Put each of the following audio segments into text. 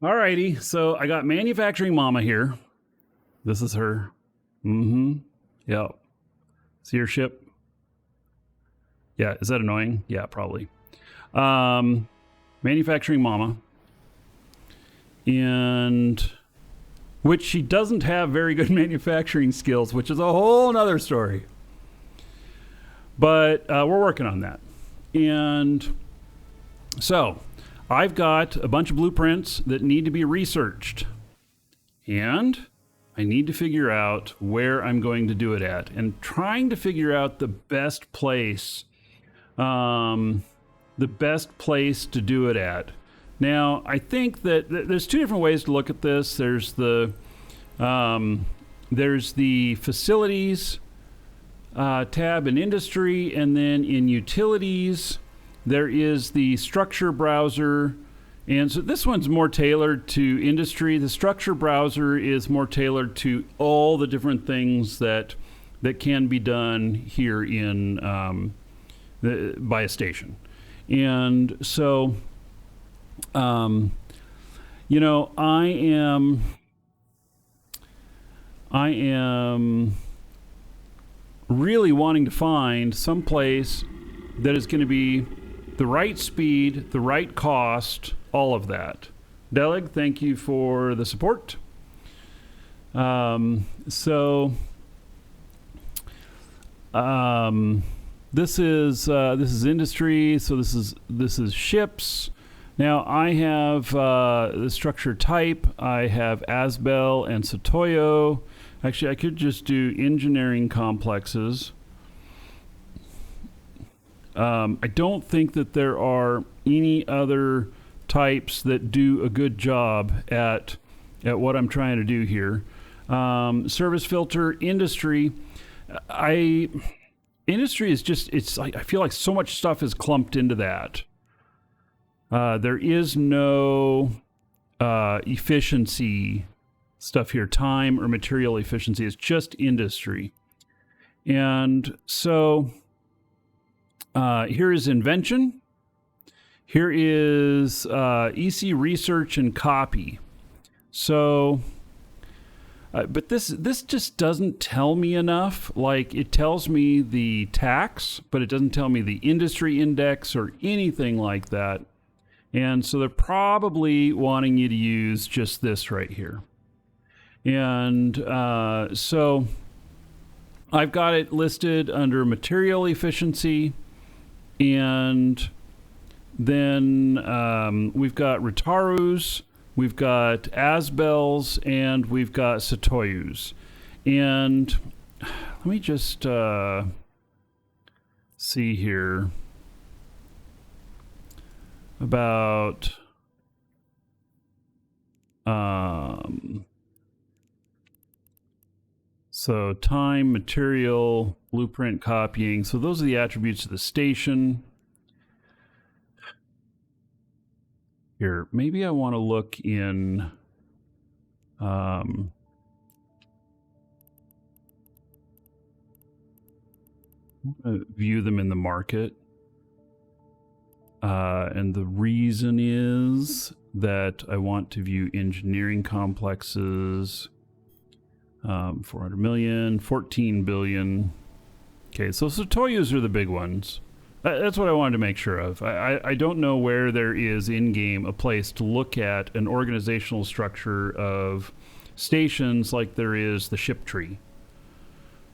Alrighty, so I got manufacturing mama here. This is her. Yep. See her ship? Yeah, is that annoying? Yeah, probably. Manufacturing mama. And which she doesn't have very good manufacturing skills, which is a whole nother story. But we're working on that. And so I've got a bunch of blueprints that need to be researched. And I need to figure out where I'm going to do it at. And trying to figure out the best place to do it at. Now, I think that there's two different ways to look at this. There's the facilities tab in industry, and then in utilities, there is the structure browser. And so this one's more tailored to industry. The structure browser is more tailored to all the different things that can be done here in by a station. And so, I am really wanting to find some place that is going to be the right speed, the right cost, all of that. Deleg, thank you for the support. This is industry. So this is ships. Now I have the structure type. I have Asbel and Satoyo. Actually, I could just do engineering complexes. I don't think that there are any other types that do a good job at what I'm trying to do here. Service filter, industry. Industry is just, it's like, I feel like so much stuff is clumped into that. There is no efficiency stuff here, time or material efficiency. It's just industry. And so here is invention. Here is EC research and copy. So, but this just doesn't tell me enough. Like, it tells me the tax, but it doesn't tell me the industry index or anything like that. And so they're probably wanting you to use just this right here. And so I've got it listed under material efficiency, and then we've got Ritaru's, we've got Asbel's, and we've got Satoyu's. And let me just see here about so time, material, blueprint copying. So those are the attributes of the station. Here, maybe I want to look in view them in the market. And the reason is that I want to view engineering complexes. 400 million, 14 billion. Okay, so Satoyus are the big ones. That's what I wanted to make sure of. I don't know where there is in-game a place to look at an organizational structure of stations like there is the ship tree.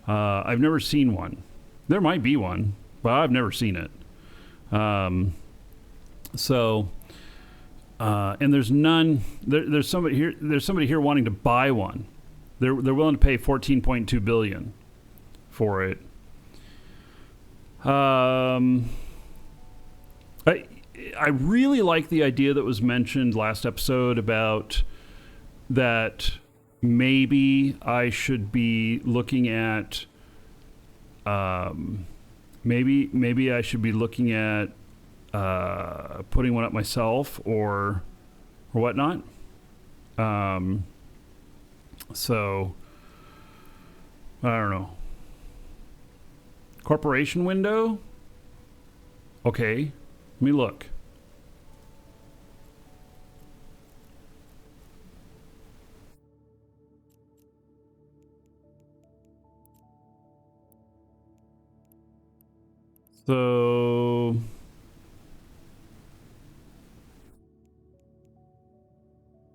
I've never seen one. There might be one, but I've never seen it. And there's none. There's somebody here. There's somebody here wanting to buy one. They're willing to pay 14.2 billion for it. I really like the idea that was mentioned last episode about that maybe I should be looking at maybe I should be looking at putting one up myself or whatnot. So I don't know. Corporation window. Okay, let me look. So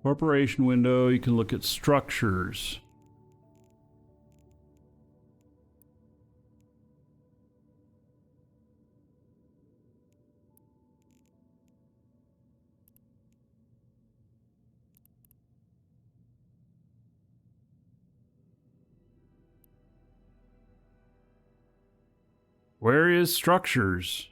corporation window, you can look at structures. Where is structures?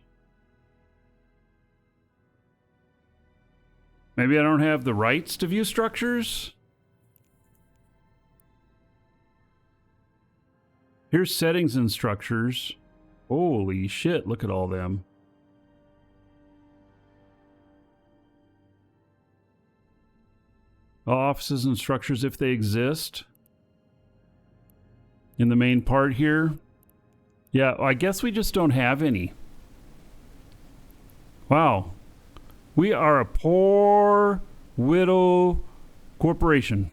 Maybe I don't have the rights to view structures? Here's settings and structures. Holy shit, look at all them. Offices and structures if they exist. In the main part here. Yeah, I guess we just don't have any. Wow. We are a poor widow corporation.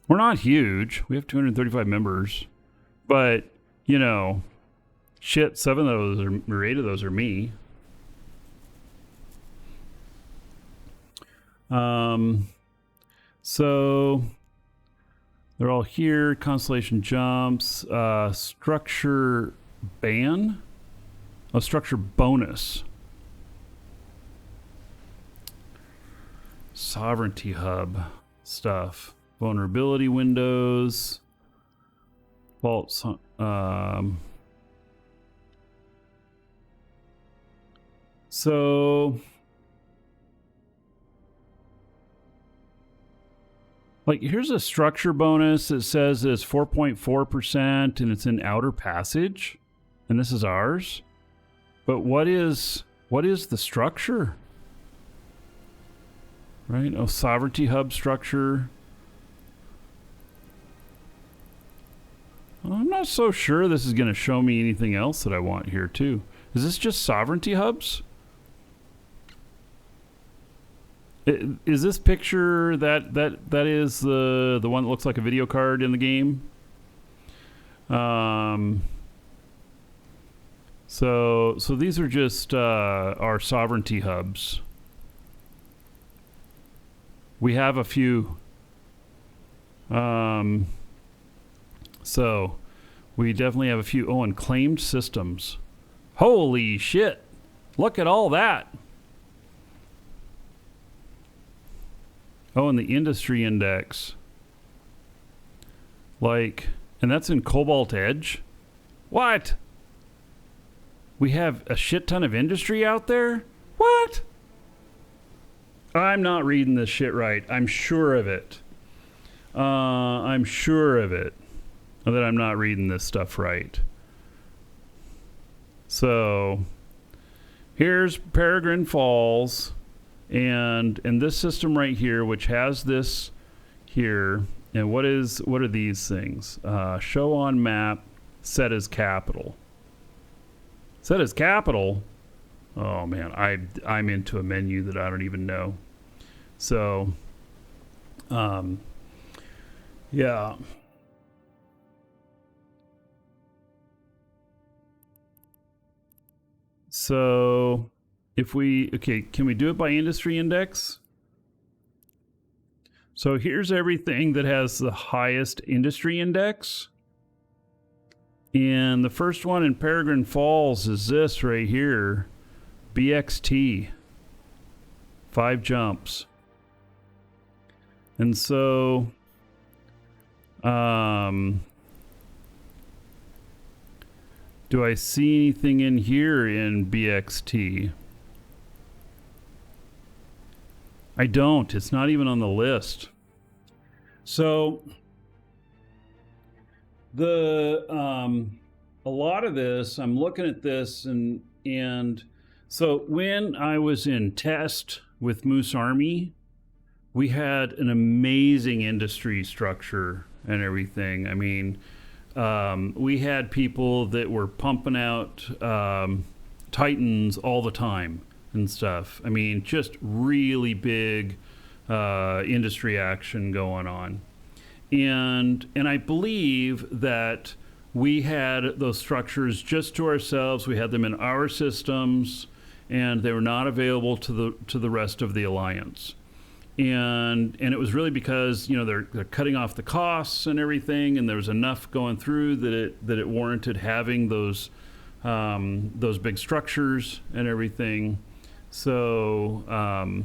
We're not huge. We have 235 members. But, you know, shit, 7 of those or 8 of those are me. So they're all here. Constellation jumps. Structure ban. Oh, structure bonus. Sovereignty hub stuff. Vulnerability windows. Faults. So, like, here's a structure bonus that says it's 4.4% and it's in Outer Passage, and this is ours. But what is the structure? Right? Oh, sovereignty hub structure. Well, I'm not so sure this is going to show me anything else that I want here too. Is this just sovereignty hubs? Is this picture that is the one that looks like a video card in the game? So these are just our sovereignty hubs. We have a few. So we definitely have a few. Oh, and claimed systems. Holy shit. Look at all that. Oh, and the industry index. Like, and that's in Cobalt Edge? What? We have a shit ton of industry out there? What? I'm not reading this shit right. I'm sure of it. I'm sure of it. That I'm not reading this stuff right. So, here's Peregrine Falls. And this system right here, which has this here. And what are these things? Show on map, set as capital. Set as capital? Oh man, I'm into a menu that I don't even know. So, yeah. So, can we do it by industry index? So here's everything that has the highest industry index. And the first one in Peregrine Falls is this right here. BXT. 5 jumps. And so, do I see anything in here in BXT? I don't. It's not even on the list. So, a lot of this, I'm looking at this and so when I was in test with Moose Army, we had an amazing industry structure and everything. I mean, we had people that were pumping out Titans all the time and stuff. I mean, just really big industry action going on. And I believe that we had those structures just to ourselves. We had them in our systems, and they were not available to the rest of the alliance. And it was really because, you know, they're cutting off the costs and everything, and there was enough going through that it warranted having those big structures and everything. So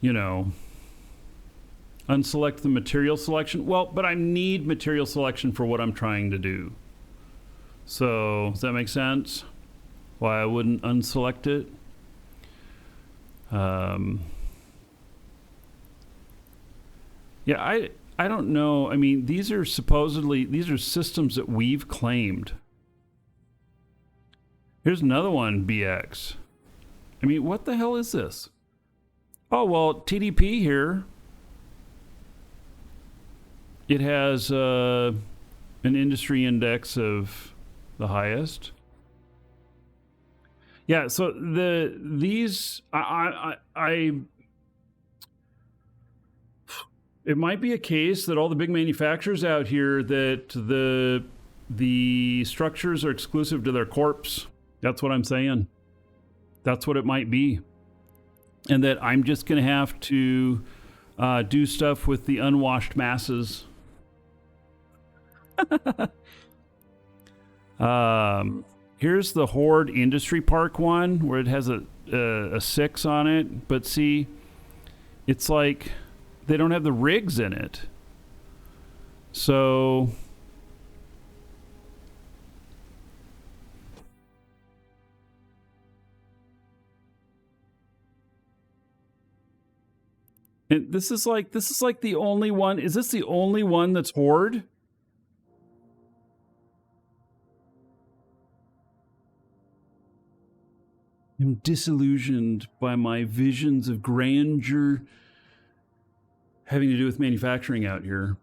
you know, unselect the material selection. Well, but I need material selection for what I'm trying to do. So does that make sense? Why I wouldn't unselect it? Yeah, I don't know. I mean, these are systems that we've claimed. Here's another one, BX. I mean, what the hell is this? Oh, well, TDP here. It has an industry index of the highest. Yeah, so it might be a case that all the big manufacturers out here, that the structures are exclusive to their corps. That's what I'm saying. That's what it might be. And that I'm just going to have to do stuff with the unwashed masses. Here's the Horde Industry Park one, where it has a 6 on it. But see, it's like they don't have the rigs in it. So and this is like the only one. Is this the only one that's Horde? I'm disillusioned by my visions of grandeur having to do with manufacturing out here.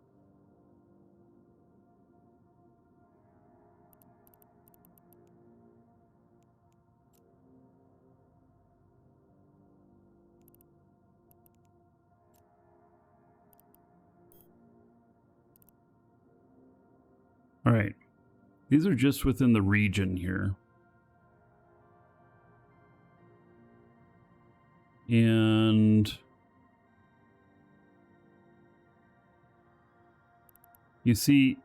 All right. These are just within the region here. And you see,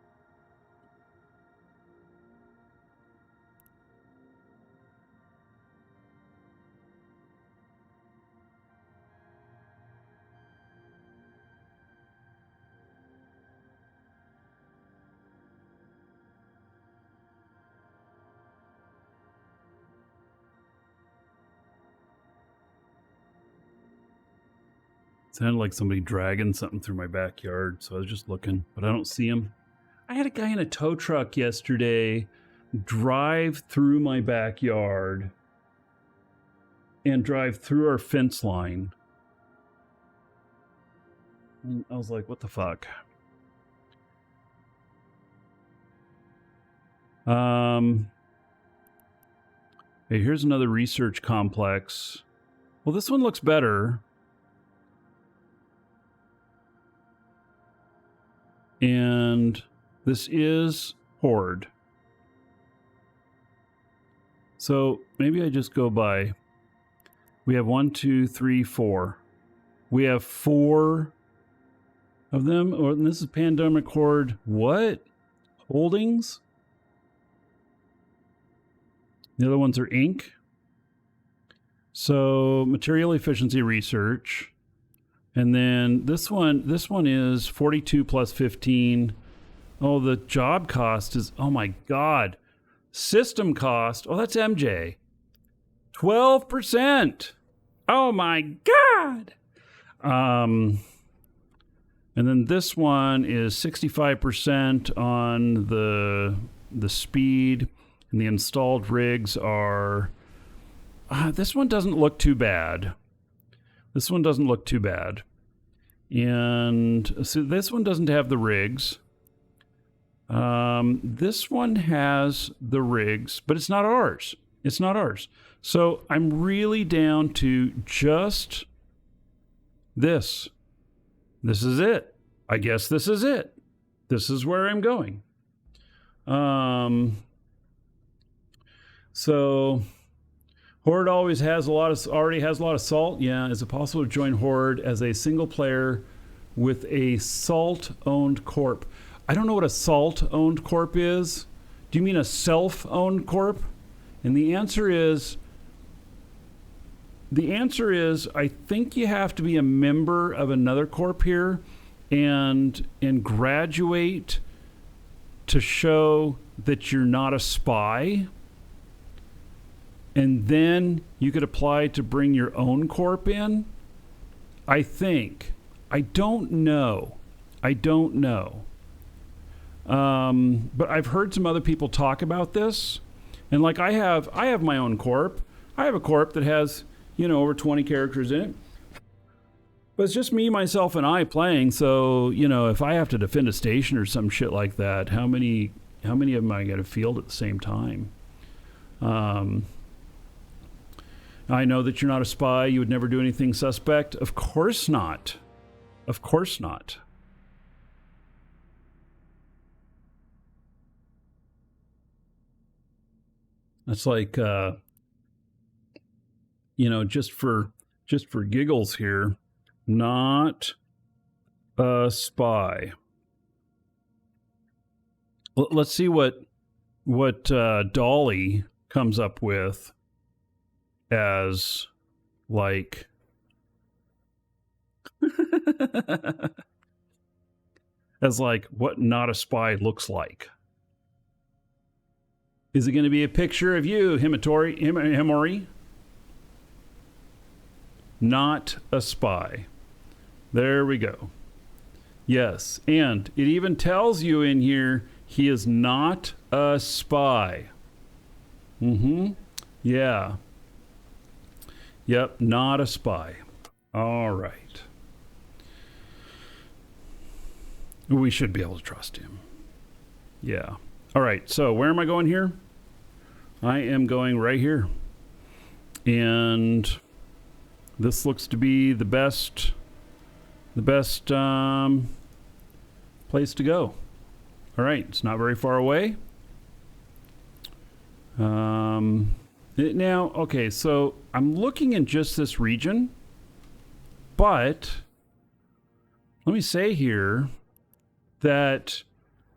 sounded like somebody dragging something through my backyard, so I was just looking, but I don't see him. I had a guy in a tow truck yesterday drive through my backyard and drive through our fence line. And I was like, what the fuck? Hey, here's another research complex. Well, this one looks better. And this is Horde. So maybe I just go by. We have 1, 2, 3, 4. We have 4 of them. Or this is Pandemic Horde. What? Holdings? The other ones are Inc. So material efficiency research. And then this one is 42 plus 15. Oh, the job cost is, oh my God. System cost, oh, that's MJ. 12%. Oh my God. And then this one is 65% on the speed, and the installed rigs are, this one doesn't look too bad. This one doesn't look too bad. And so this one doesn't have the rigs. This one has the rigs, but it's not ours. It's not ours. So I'm really down to just this. This is it. I guess this is it. This is where I'm going. So Horde already has a lot of salt. Yeah, is it possible to join Horde as a single player with a salt-owned corp? I don't know what a salt-owned corp is. Do you mean a self-owned corp? And the answer is, I think you have to be a member of another corp here and graduate to show that you're not a spy. And then you could apply to bring your own corp in. I think. I don't know. But I've heard some other people talk about this. And like I have my own corp. I have a corp that has, over 20 characters in it. But it's just me, myself, and I playing. So, if I have to defend a station or some shit like that, how many of them I got to field at the same time? I know that you're not a spy. You would never do anything suspect. Of course not. Of course not. That's like, just for giggles here, not a spy. Let's see what Dolly comes up with as like as like what not a spy looks like. Is it going to be a picture of you, Himori? Not a spy. There we go. Yes, and it even tells you in here he is not a spy. Yeah. Yep, not a spy. All right. We should be able to trust him. Yeah. All right, so where am I going here? I am going right here. And this looks to be the best place to go. All right, it's not very far away. Now, okay, so I'm looking in just this region, but let me say here that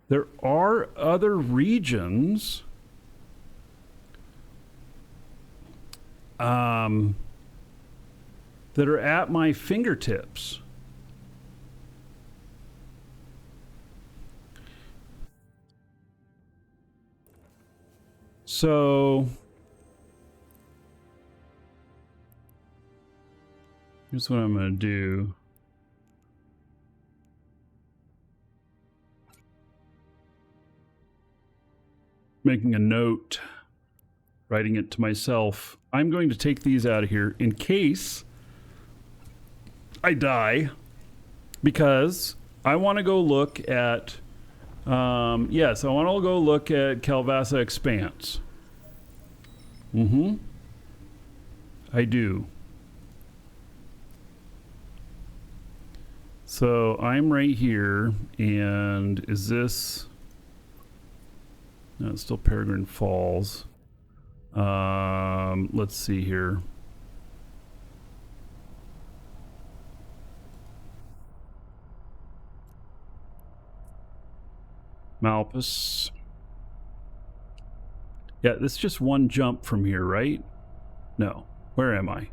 there are other regions that are at my fingertips. So here's what I'm going to do. Making a note, writing it to myself. I'm going to take these out of here in case I die, because I want to go look at yes, I want to go look at Calvasa Expanse. I do. So I'm right here, and is this... No, it's still Peregrine Falls. Let's see here. Malpus. Yeah, this is just one jump from here, right? No. Where am I?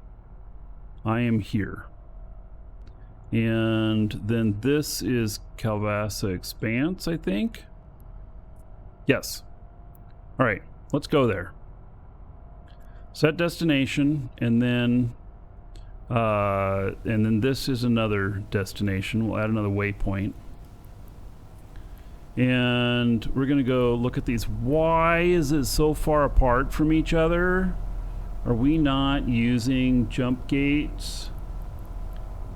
I am here. And then this is Calvasa Expanse, I think. Yes. All right, let's go there. Set destination, and then this is another destination. We'll add another waypoint. And we're going to go look at these. Why is it so far apart from each other? Are we not using jump gates?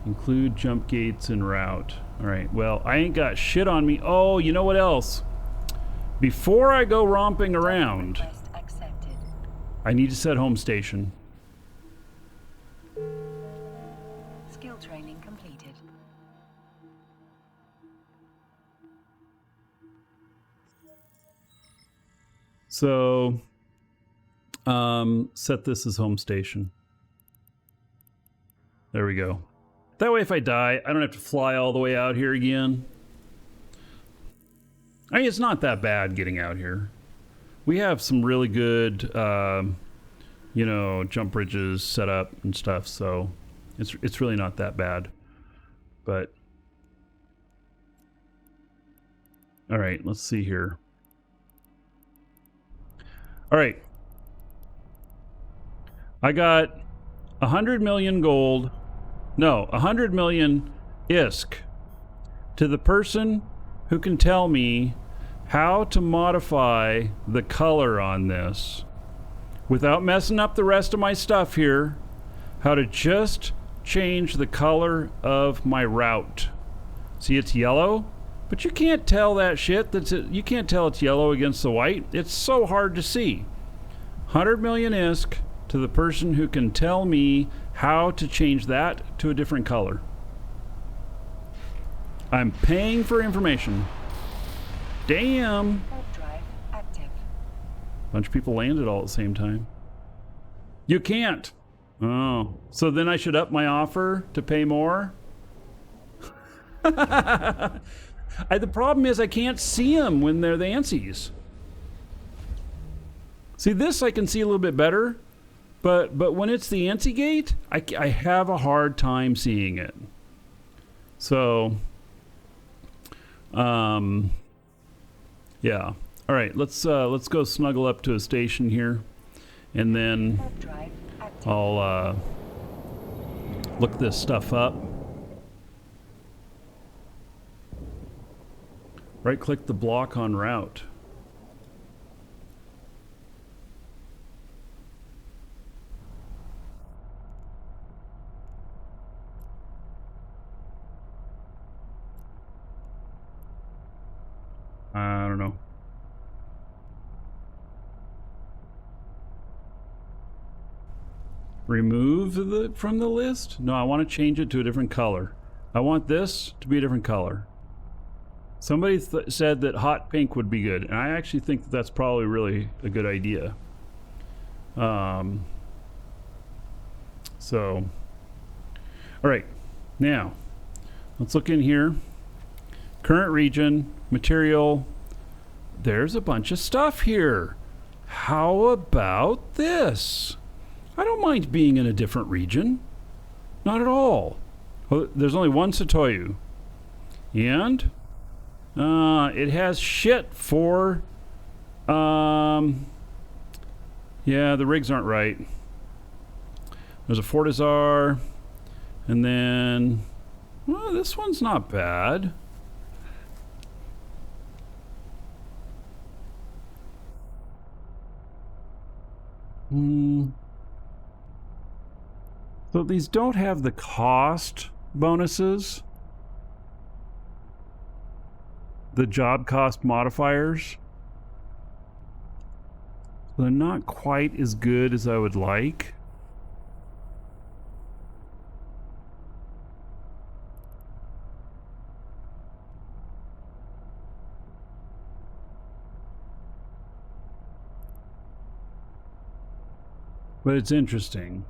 Include jump gates in route. All right, well, I ain't got shit on me. Oh, you know what else? Before I go romping around, I need to set home station. Skill training completed. So set this as home station. There we go. That way if I die, I don't have to fly all the way out here again. I mean, it's not that bad getting out here. We have some really good, you know, jump bridges set up and stuff, so it's really not that bad. But all right, let's see here. All right, I got 100 million gold. No, 100 million ISK to the person who can tell me how to modify the color on this without messing up the rest of my stuff here. How to just change the color of my route. See, it's yellow, but you can't tell that shit. You can't tell it's yellow against the white. It's so hard to see. 100 million ISK to the person who can tell me how to change that to a different color. I'm paying for information. Damn. Warp drive active. Bunch of people landed all at the same time. You can't. Oh, so then I should up my offer to pay more? The problem is I can't see them when they're the ANSIs. See, this I can see a little bit better, but when it's the ANSI gate, I have a hard time seeing it. So, yeah. All right, let's go snuggle up to a station here, and then Warp drive active. I'll look this stuff up. Right-click the block on route. I don't know. Remove from the list? No, I want to change it to a different color. I want this to be a different color. Somebody said that hot pink would be good, and I actually think that that's probably really a good idea. So, all right, now let's look in here. Current region, material. There's a bunch of stuff here. How about this? I don't mind being in a different region. Not at all. Well, there's only one Satoyu. And it has shit for yeah, the rigs aren't right. There's a Fortizar, and then well, this one's not bad. So these don't have the cost bonuses, the job cost modifiers. So they're not quite as good as I would like. But it's interesting.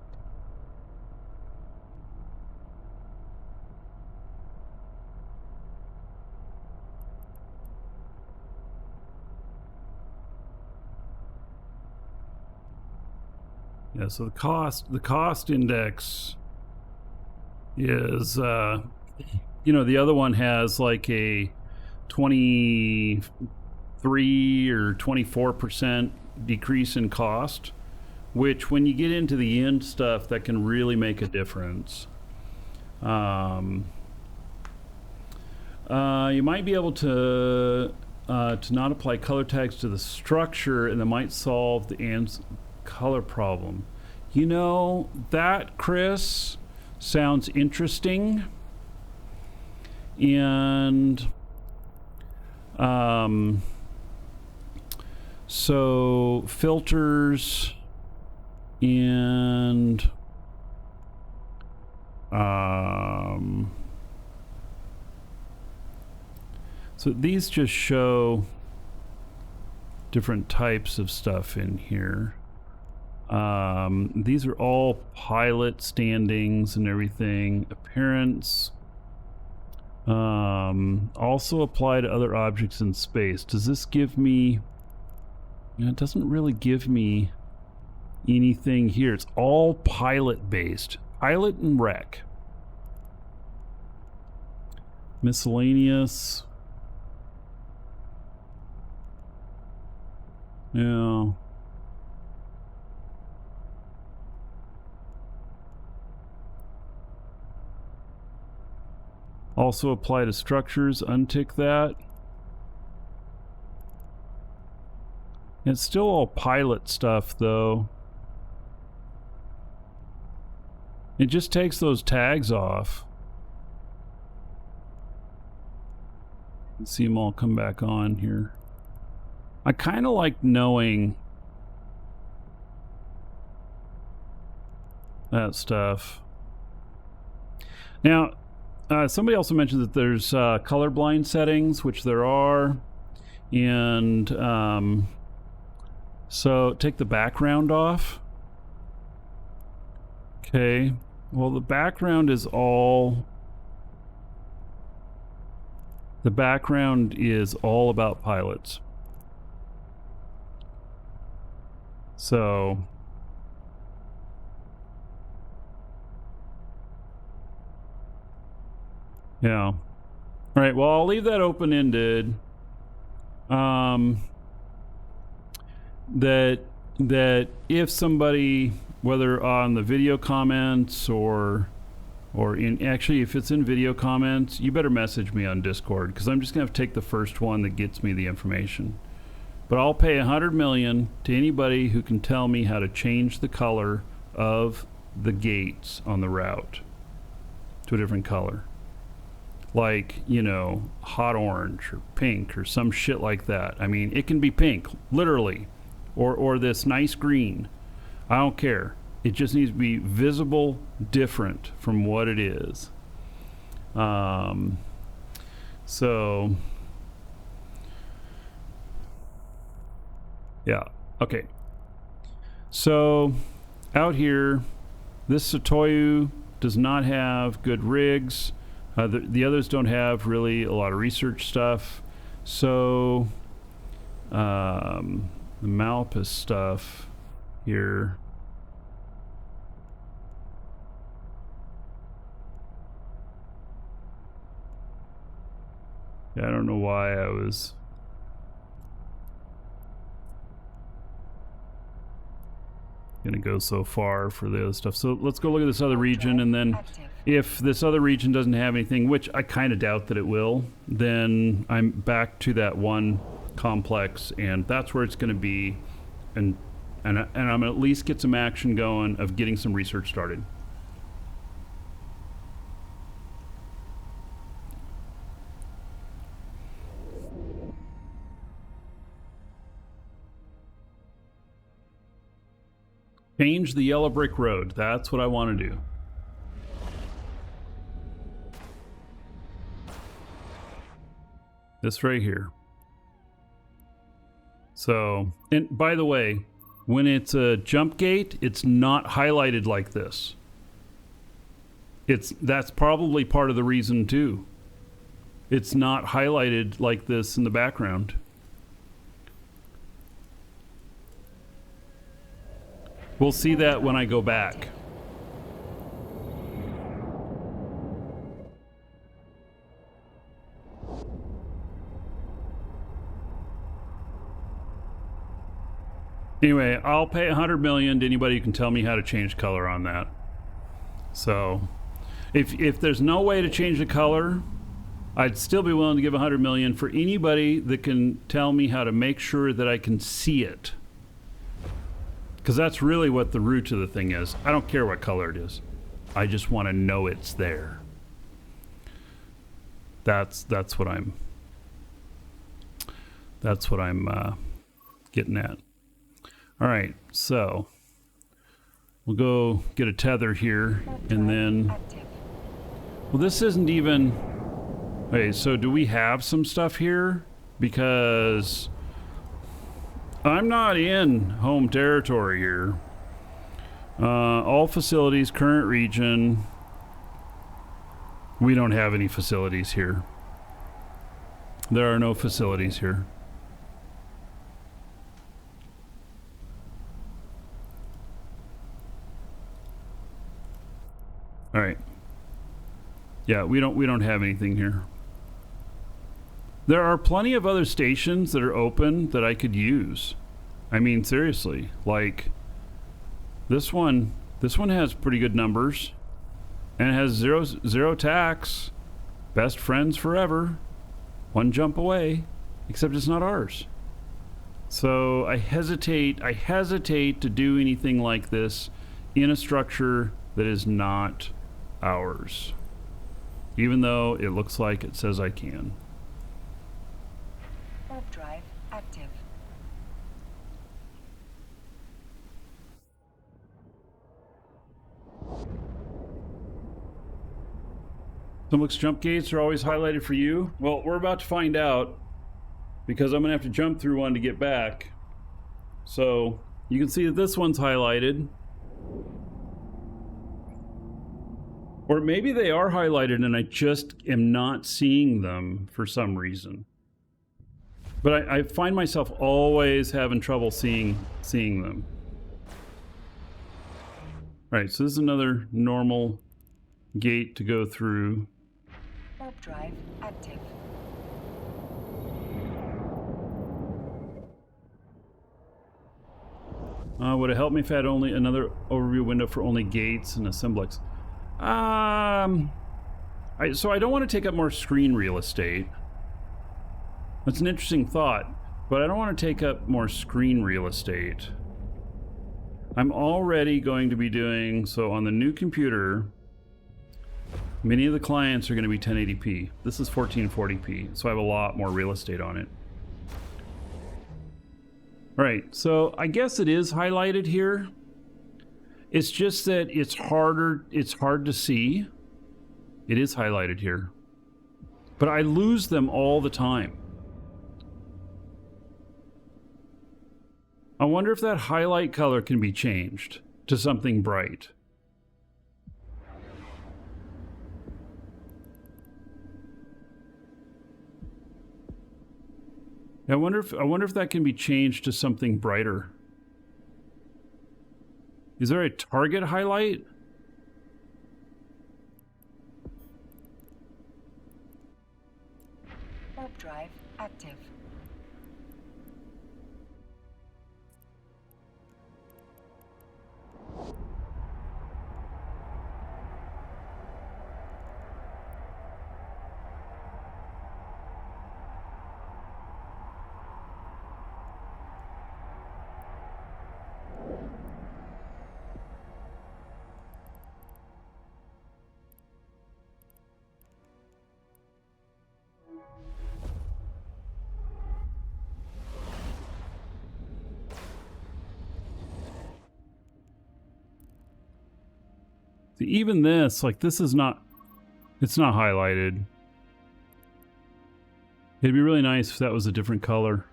Yeah, so the cost index is you know, the other one has like a 23 or 24% decrease in cost, which when you get into the end stuff, that can really make a difference. You might be able to not apply color tags to the structure, and that might solve the color problem. You know, that, Chris, sounds interesting. And so filters and so these just show different types of stuff in here. These are all pilot standings and everything. Appearance. Also apply to other objects in space. Does this give me... It doesn't really give me anything here. It's all pilot based. Pilot and rec. Miscellaneous. Yeah. Also apply to structures. Untick that. It's still all pilot stuff, though. It just takes those tags off. Let's see them all come back on here. I kind of like knowing that stuff. Now, somebody also mentioned that there's colorblind settings, which there are. And so take the background off. Okay. Well, the background is all... The background is all about pilots. So... yeah. All right, well, I'll leave that open-ended. That if somebody, whether on the video comments or in, actually if it's in video comments, you better message me on Discord, because I'm just gonna have to take the first one that gets me the information. But I'll pay 100 million to anybody who can tell me how to change the color of the gates on the route to a different color. Like, you know, hot orange or pink or some shit like that. I mean, it can be pink, literally, or this nice green. I don't care. It just needs to be visible, different from what it is. So, yeah, okay. So, out here, this Satoyu does not have good rigs. The others don't have really a lot of research stuff. So, the Malpus stuff here. Yeah, I don't know why I was... gonna go so far for the other stuff. So let's go look at this other region, and then if this other region doesn't have anything, which I kind of doubt that it will, then I'm back to that one complex, and that's where it's going to be, and I'm gonna at least get some action going of getting some research started. Change the yellow brick road. That's what I want to do. This right here. So, and by the way, when it's a jump gate, it's not highlighted like this. That's probably part of the reason too. It's not highlighted like this in the background. We'll see that when I go back. Anyway, I'll pay 100 million to anybody who can tell me how to change color on that. So, if there's no way to change the color, I'd still be willing to give 100 million for anybody that can tell me how to make sure that I can see it. Because that's really what the root of the thing is. I don't care what color it is. I just want to know it's there. That's what I'm getting at. All right, so we'll go get a tether here, and then, well, this isn't even, okay, so do we have some stuff here? Because I'm not in home territory here. All facilities, current region. We don't have any facilities here. There are no facilities here. All right. Yeah, we don't have anything here. There are plenty of other stations that are open that I could use. I mean, seriously, like this one has pretty good numbers and it has zero tax. Best friends forever. One jump away, except it's not ours. So I hesitate to do anything like this in a structure that is not ours. Even though it looks like it says I can. Warp drive active. Some jump gates are always highlighted for you. Well, we're about to find out because I'm gonna have to jump through one to get back. So you can see that this one's highlighted. Or maybe they are highlighted and I just am not seeing them for some reason. But I find myself always having trouble seeing them. Right, so this is another normal gate to go through. Warp drive active. Would it help me if I had only another overview window for only gates and assemblex? So I don't want to take up more screen real estate. That's an interesting thought, but I don't want to take up more screen real estate. I'm already going to be doing, so on the new computer, many of the clients are going to be 1080p. This is 1440p, so I have a lot more real estate on it. All right, so I guess it is highlighted here. It's just that it's hard to see. It is highlighted here. But I lose them all the time. I wonder if that highlight color can be changed to something bright. I wonder if that can be changed to something brighter. Is there a target highlight? Warp drive active. See, even this, like this is not, it's not highlighted. It'd be really nice if that was a different color.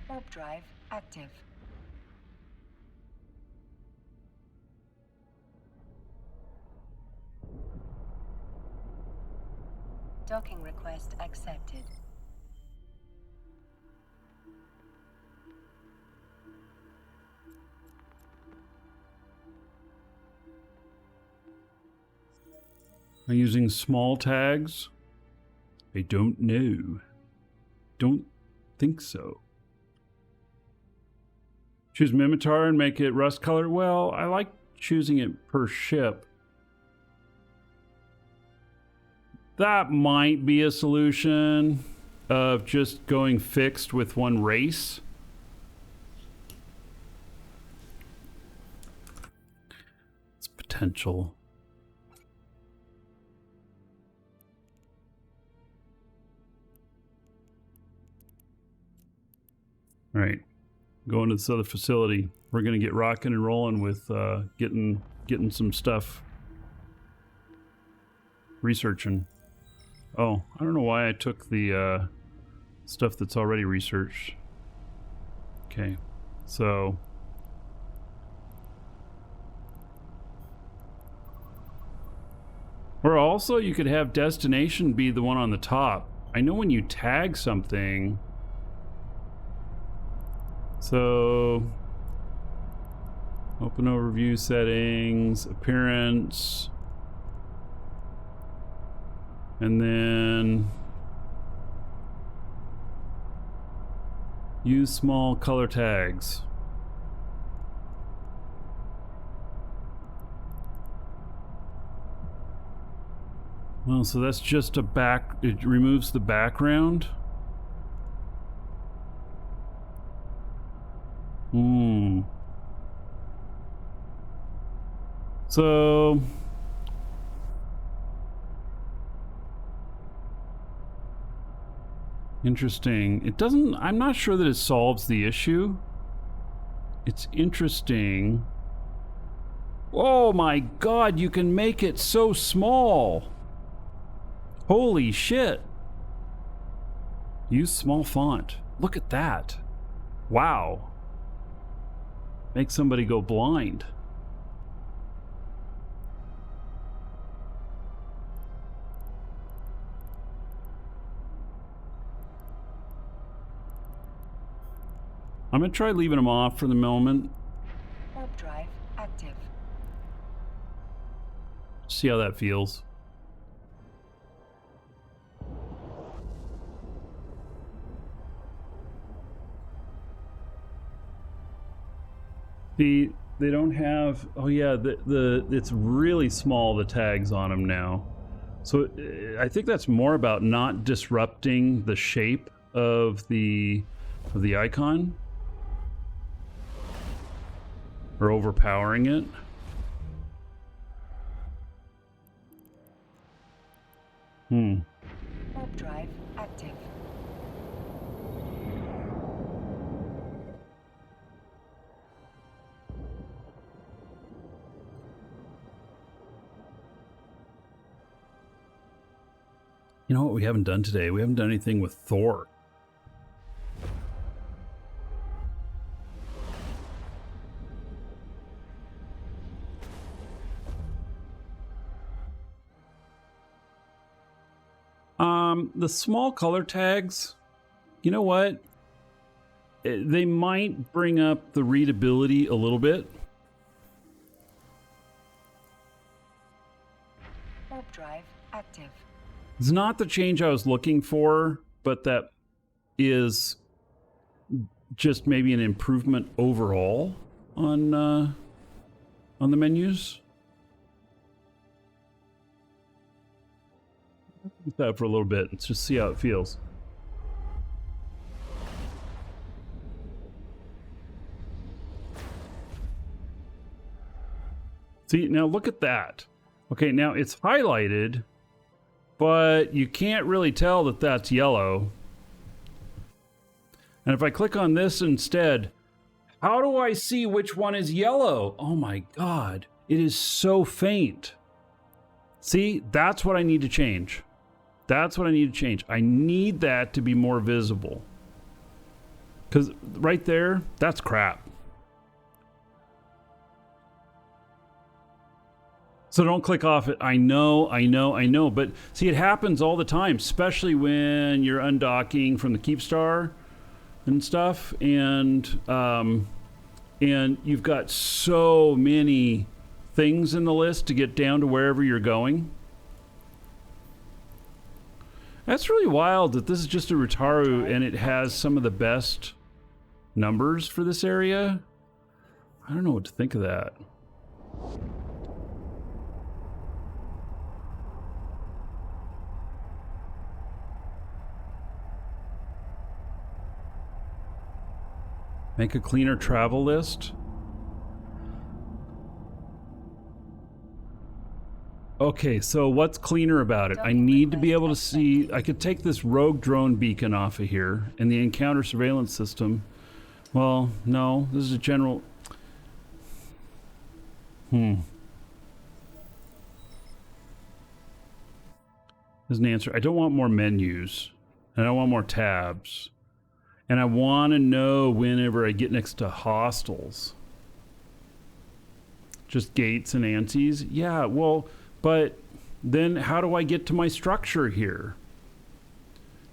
Warp drive active. Docking request accepted. Am I using small tags? I don't know. Don't think so. Choose Mimitar and make it rust color. Well, I like choosing it per ship. That might be a solution of just going fixed with one race. It's potential. All right. Going to this other facility. We're gonna get rocking and rolling with getting some stuff. Researching. Oh, I don't know why I took the stuff that's already researched. Okay, so or also you could have destination be the one on the top. I know when you tag something. So open overview settings, appearance, and then use small color tags. Well, so that's just a back, it removes the background. So interesting. It doesn't, I'm not sure that it solves the issue. It's interesting. Oh my God, you can make it so small. Holy shit. Use small font. Look at that. Wow. Make somebody go blind. I'm gonna try leaving them off for the moment. Warp drive active. See how that feels. See, they don't have, oh yeah, it's really small, the tags on them now. So I think that's more about not disrupting the shape of the icon or overpowering it. Warp drive active. You know what we haven't done today? We haven't done anything with Thor. The small color tags, you know what? They might bring up the readability a little bit. Warp drive active. It's not the change I was looking for, but that is just maybe an improvement overall on the menus. Keep that for a little bit. Let's just see how it feels. See, now look at that. Okay, now it's highlighted, but you can't really tell that that's yellow. And if I click on this instead, how do I see which one is yellow? Oh my God, it is so faint. See, that's what I need to change. That's what I need to change. I need that to be more visible. Because right there, that's crap. So don't click off it. I know. But see, it happens all the time, especially when you're undocking from the Keepstar and stuff. And you've got so many things in the list to get down to wherever you're going. That's really wild that this is just a Rutaru and it has some of the best numbers for this area. I don't know what to think of that. Make a cleaner travel list. Okay, so what's cleaner about it? I need to be able to see, I could take this rogue drone beacon off of here and the encounter surveillance system. Well, no, this is a general. There's an answer. I don't want more menus. I don't want more tabs. And I want to know whenever I get next to hostels. Just gates and ANSIs? Yeah, well, but then how do I get to my structure here?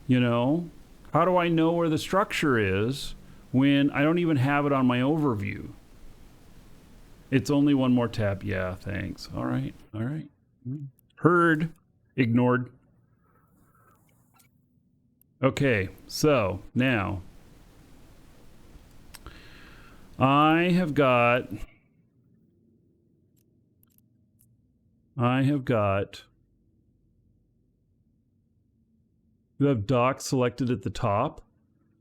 You know? How do I know where the structure is when I don't even have it on my overview? It's only one more tab. Yeah, thanks. All right. All right. Heard. Ignored. Okay, so now I have got you have doc selected at the top.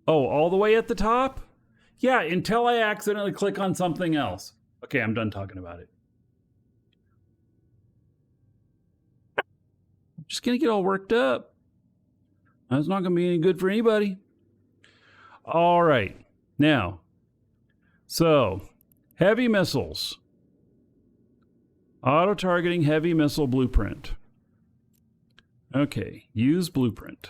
Oh, all the way at the top? Yeah, until I accidentally click on something else. Okay, I'm done talking about it. I'm just going to get all worked up. That's not going to be any good for anybody. All right. Now, so heavy missiles. Auto-targeting heavy missile blueprint. Okay, use blueprint.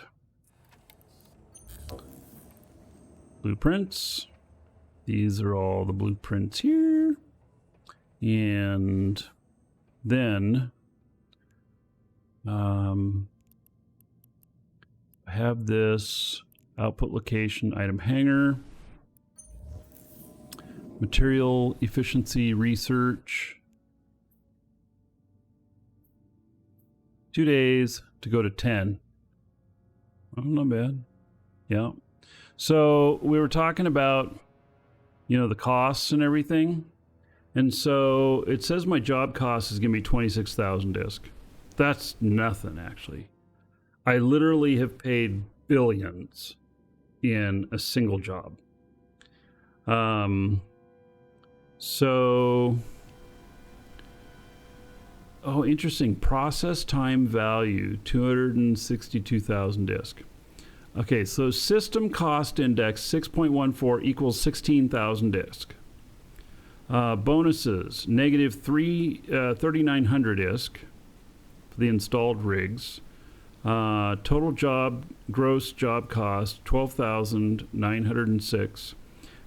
Blueprints. These are all the blueprints here. And then I have this output location item hanger, material efficiency research, 2 days to go to 10. Oh, not bad. Yeah. So we were talking about, you know, the costs and everything. And so it says my job cost is going to be 26,000 disk. That's nothing, actually. I literally have paid billions in a single job. Oh, interesting. Process time value, 262,000 disk. Okay, so system cost index 6.14 equals 16,000 disk. Bonuses, negative 3,900 disk for the installed rigs. Total gross job cost, 12,906.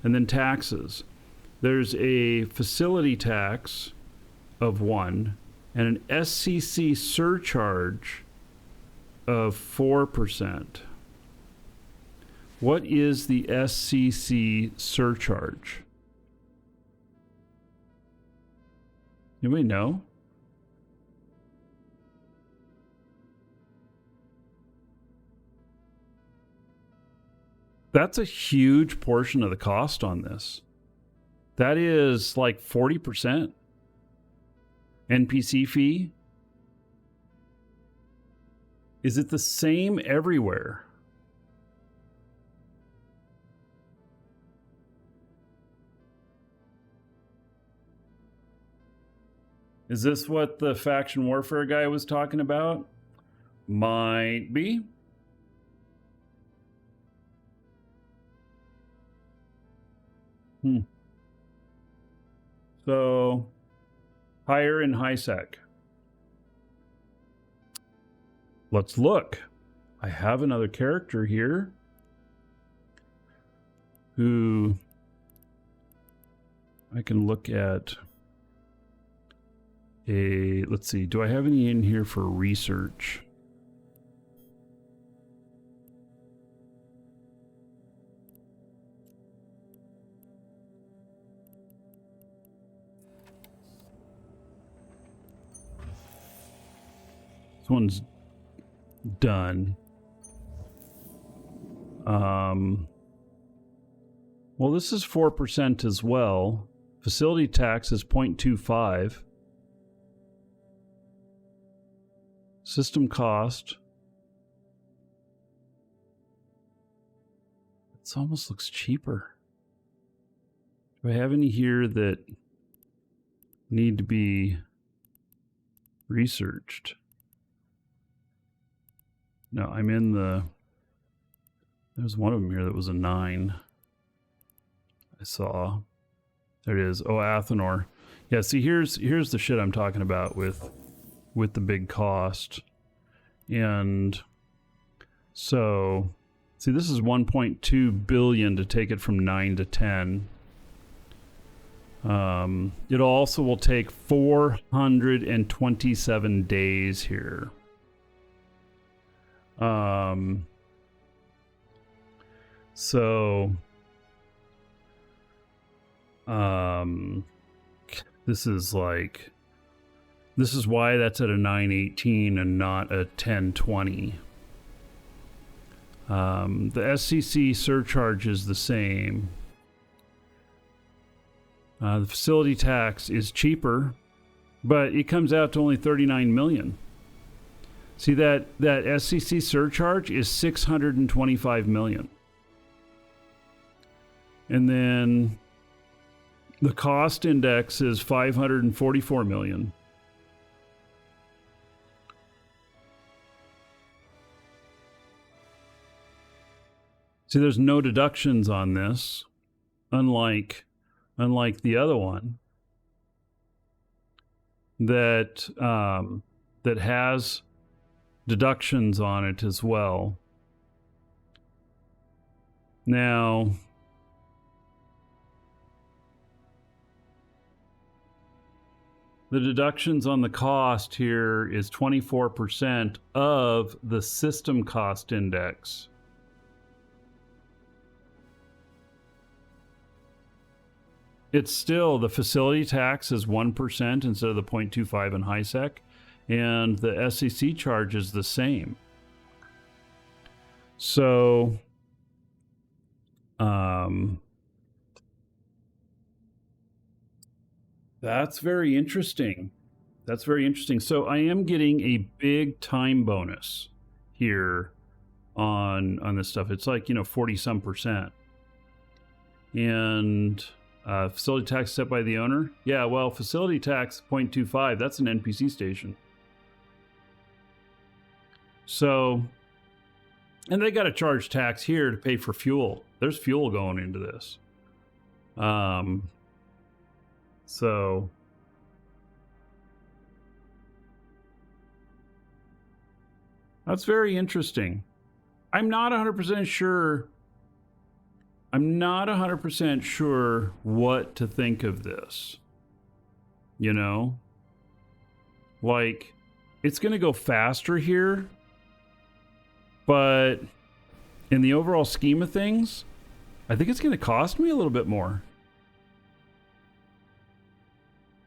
And then taxes. There's a facility tax of 1 and an SCC surcharge of 4%. What is the SCC surcharge? Anybody know? That's a huge portion of the cost on this. That is like 40%. NPC fee? Is it the same everywhere? Is this what the faction warfare guy was talking about? Might be. So, higher in high sec. Let's look. I have another character here who I can look at. Let's see, do I have any in here for research? This one's done. Well, this is 4% as well. Facility tax is 0.25. System cost. It almost looks cheaper. Do I have any here that need to be researched? No, I'm in the... There's one of them here that was a 9. I saw. There it is. Oh, Athenor. Yeah, see, here's the shit I'm talking about with the big cost. And so, see, this is 1.2 billion to take it from 9 to 10. It also will take 427 days here. So, this is why that's at a 918 and not a 1020. The SCC surcharge is the same. The facility tax is cheaper, but it comes out to only 39 million. See, that SCC surcharge is 625 million. And then the cost index is 544 million. See, there's no deductions on this, unlike the other one that has deductions on it as well. Now, the deductions on the cost here is 24% of the system cost index. It's still, the facility tax is 1% instead of the 0.25 in HiSec, and the SEC charge is the same. So, that's very interesting. That's very interesting. So I am getting a big time bonus here on this stuff. It's like, 40-some%. And facility tax set by the owner? Yeah, well, facility tax 0.25, that's an NPC station. So, and they got to charge tax here to pay for fuel. There's fuel going into this. So, that's very interesting. I'm not 100% sure. I'm not 100% sure what to think of this. Like, it's going to go faster here, but in the overall scheme of things, I think it's going to cost me a little bit more.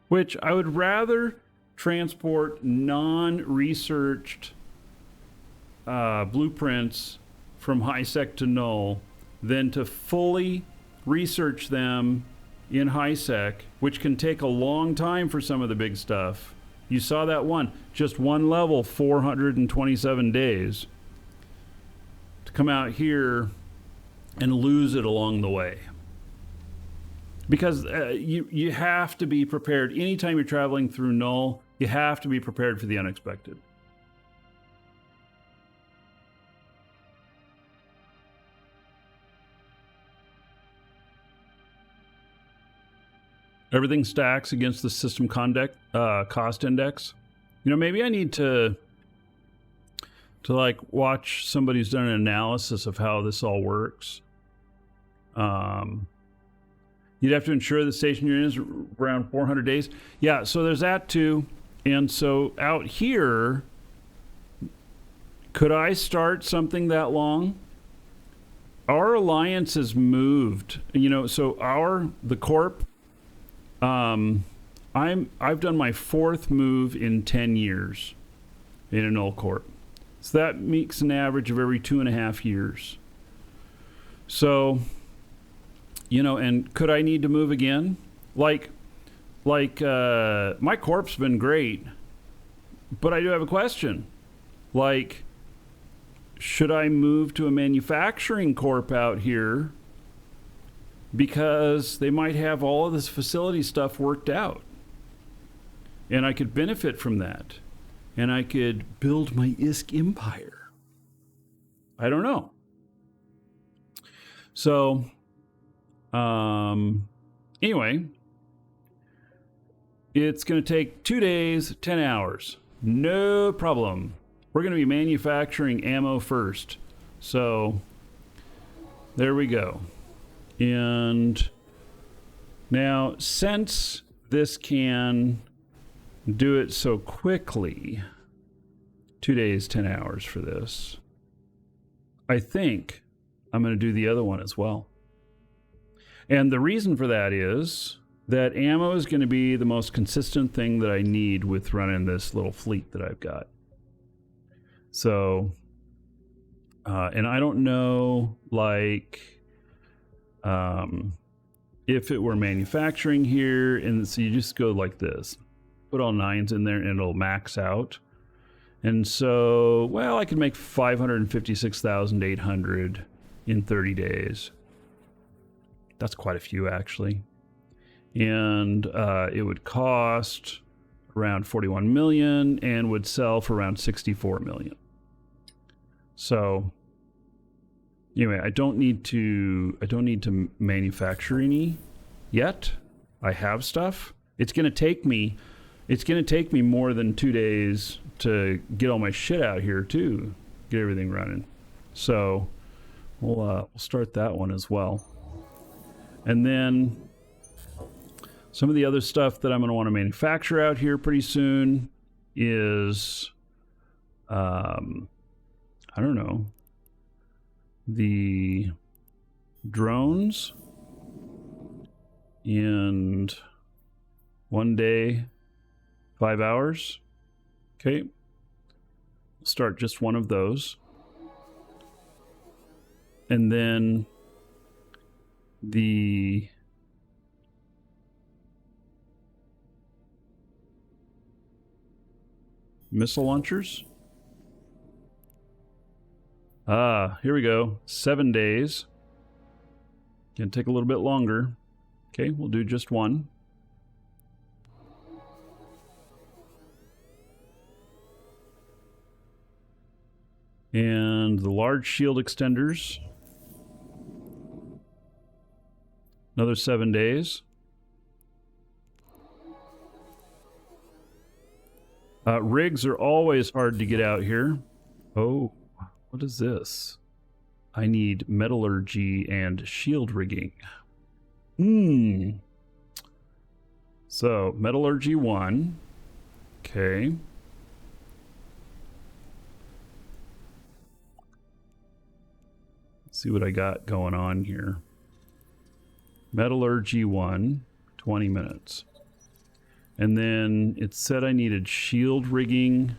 Which I would rather transport non-researched blueprints from HiSec to Null than to fully research them in HiSec, which can take a long time for some of the big stuff. You saw that one, just one level, 427 days. To come out here and lose it along the way. Because you have to be prepared. Anytime you're traveling through Null, you have to be prepared for the unexpected. Everything stacks against the system cost index. Maybe I need to watch somebody who's done an analysis of how this all works. You'd have to ensure the station you're in is around 400 days. Yeah, so there's that too. And so out here, could I start something that long? Our alliance has moved. So the corp. I've done my 4th move in 10 years in a Null Corp. So that makes an average of every 2.5 years. So, and could I need to move again? My corp's been great, but I do have a question. Should I move to a manufacturing corp out here? Because they might have all of this facility stuff worked out. And I could benefit from that. And I could build my ISK empire. I don't know. So, Anyway, it's going to take 2 days, 10 hours. No problem. We're going to be manufacturing ammo first. So there we go. And now, since this can do it so quickly, 2 days, 10 hours for this, I think I'm going to do the other one as well. And the reason for that is that ammo is going to be the most consistent thing that I need with running this little fleet that I've got. So, and I don't know, like, if it were manufacturing here, and so you just go like this, put all 9s in there and it'll max out. And so, well, I could make 556,800 in 30 days. That's quite a few, actually. And it would cost around 41 million and would sell for around 64 million. So anyway, I don't need to manufacture any yet. I have stuff. It's going to take me more than 2 days to get all my shit out here too, get everything running. So we'll start that one as well. And then some of the other stuff that I'm going to want to manufacture out here pretty soon is, I don't know, the drones. And 1 day, 5 hours. Okay. We'll start just one of those. And then the missile launchers. Here we go. 7 days. Gonna take a little bit longer. Okay, we'll do just one. And the large shield extenders. Another 7 days. Rigs are always hard to get out here. Oh, what is this? I need metallurgy and shield rigging. So, metallurgy 1. Okay. Let's see what I got going on here. Metallurgy 1, 20 minutes. And then it said I needed shield rigging.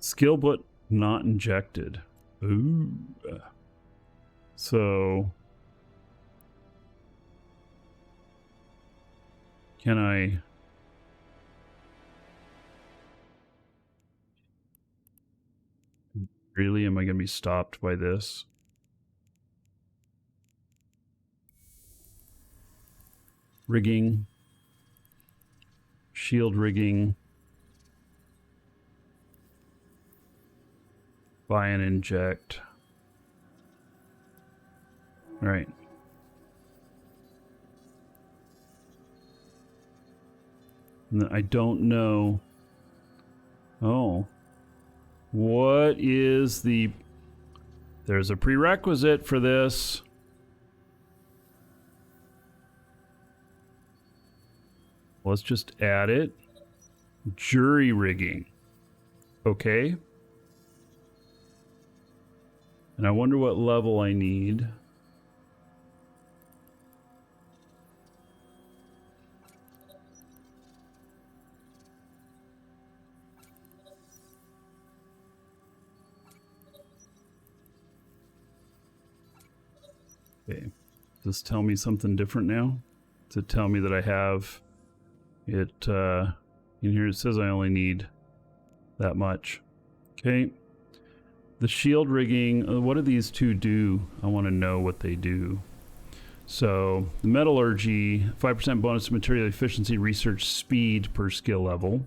Skill but not injected. Ooh. So can I really, am I going to be stopped by this? Rigging, shield rigging, buy and inject. All right. And I don't know. Oh. What is the... There's a prerequisite for this. Let's just add it. Jury rigging. Okay. And I wonder what level I need. Okay. Does this tell me something different now? Does it tell me that I have it, in here it says I only need that much. Okay. The shield rigging, what do these two do? I want to know what they do. So, the metallurgy, 5% bonus to material efficiency, research speed per skill level.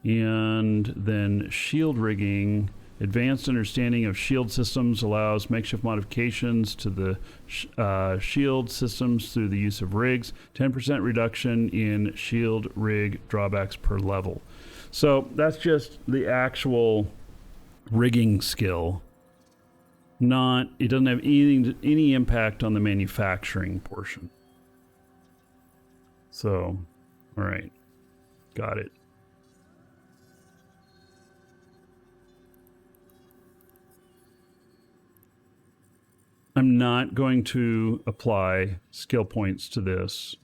And then shield rigging. Advanced understanding of shield systems allows makeshift modifications to the shield systems through the use of rigs. 10% reduction in shield rig drawbacks per level. So that's just the actual rigging skill. It doesn't have any impact on the manufacturing portion. So, all right, got it. I'm not going to apply skill points to this.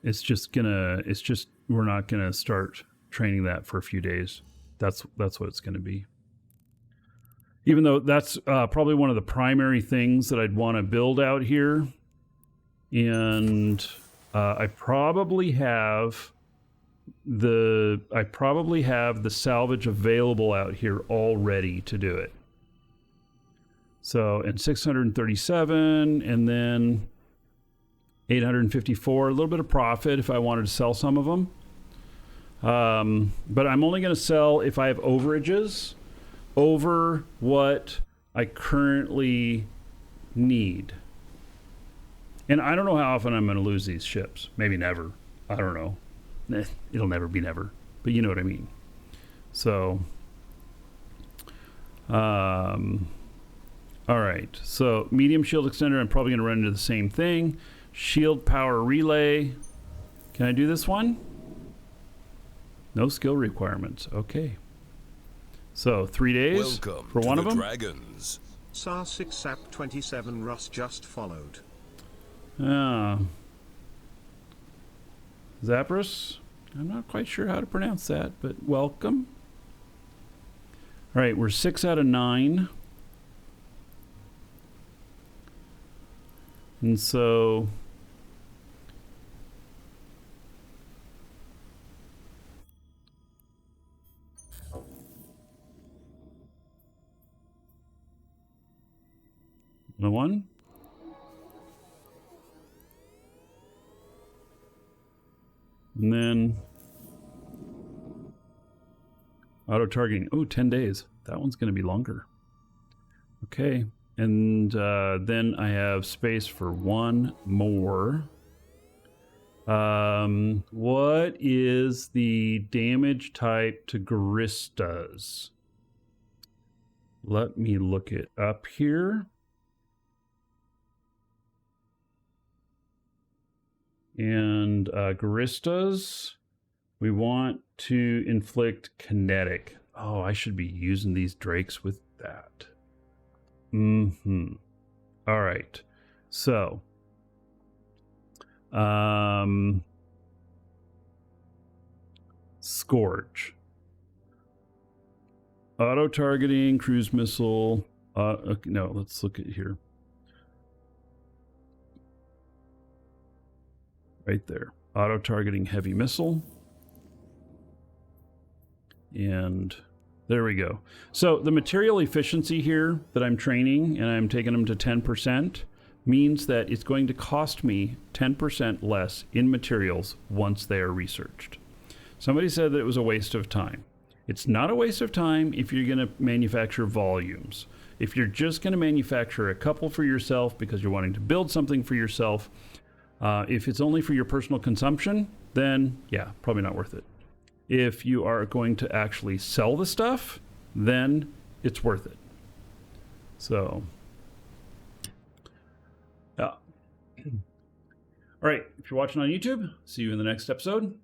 We're not gonna start training that for a few days. That's what it's gonna be. Even though that's probably one of the primary things that I'd want to build out here. And I probably have the salvage available out here already to do it. So, and 637, and then 854, a little bit of profit if I wanted to sell some of them. But I'm only going to sell if I have overages over what I currently need. And I don't know how often I'm going to lose these ships. Maybe never. I don't know. It'll never be never. But you know what I mean. So, all right, so medium shield extender, I'm probably going to run into the same thing. Shield power relay. Can I do this one? No skill requirements. Okay. So 3 days Welcome for one to of them. Dragons. SAR 6 SAP 27 Russ just followed. Zapros. I'm not quite sure how to pronounce that, but welcome. All right, we're 6 out of 9. And so the one. And then auto targeting. Oh, 10 days. That one's going to be longer. Okay. And then I have space for one more. What is the damage type to Garistas? Let me look it up here. And Garistas, we want to inflict kinetic. Oh, I should be using these drakes with that. All right. So, Scourge. Auto targeting, cruise missile. Okay, no, let's look at here. Right there. Auto targeting heavy missile. And there we go. So the material efficiency here that I'm training, and I'm taking them to 10%, means that it's going to cost me 10% less in materials once they are researched. Somebody said that it was a waste of time. It's not a waste of time if you're going to manufacture volumes. If you're just going to manufacture a couple for yourself because you're wanting to build something for yourself, if it's only for your personal consumption, then yeah, probably not worth it. If you are going to actually sell the stuff, then it's worth it. So, yeah. All right, if you're watching on YouTube, see you in the next episode.